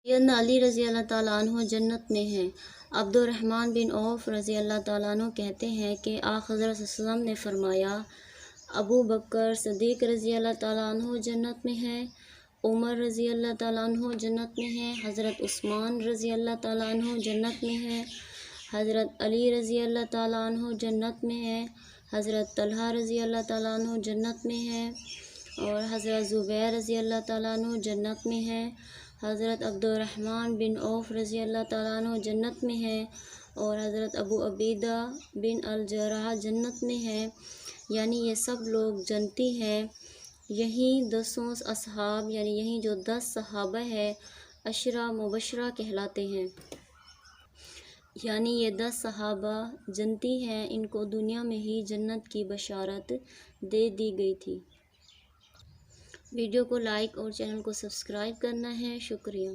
سیدنا علی رضی اللہ تعالیٰ عنہ جنت میں ہیں۔ عبد الرحمن بن عوف رضی اللہ تعالیٰ عنہ کہتے ہیں کہ آقا حضرت صلی اللہ علیہ وسلم نے فرمایا، ابو بکر صدیق رضی اللہ تعالیٰ عنہ جنت میں ہے، عمر رضی اللہ تعالیٰ عنہ جنت میں ہے، حضرت عثمان رضی اللہ تعالیٰ عنہ جنت میں ہے، حضرت علی رضی اللہ تعالیٰ عنہ جنت میں ہے، حضرت طلحہ رضی اللہ تعالیٰ عنہ جنت میں ہے، اور حضرت زبیر رضی اللہ تعالیٰ عنہ جنت میں ہے، حضرت عبد الرحمن بن عوف رضی اللہ تعالیٰ عنہ جنت میں ہے، اور حضرت ابو عبیدہ بن الجراح جنت میں ہے۔ یعنی یہ سب لوگ جنتی ہیں۔ یہی 10 اصحاب یعنی یہی جو 10 صحابہ ہے عشرہ مبشرہ کہلاتے ہیں۔ یعنی یہ 10 صحابہ جنتی ہیں، ان کو دنیا میں ہی جنت کی بشارت دے دی گئی تھی۔ ویڈیو کو لائک اور چینل کو سبسکرائب کرنا ہے۔ شکریہ۔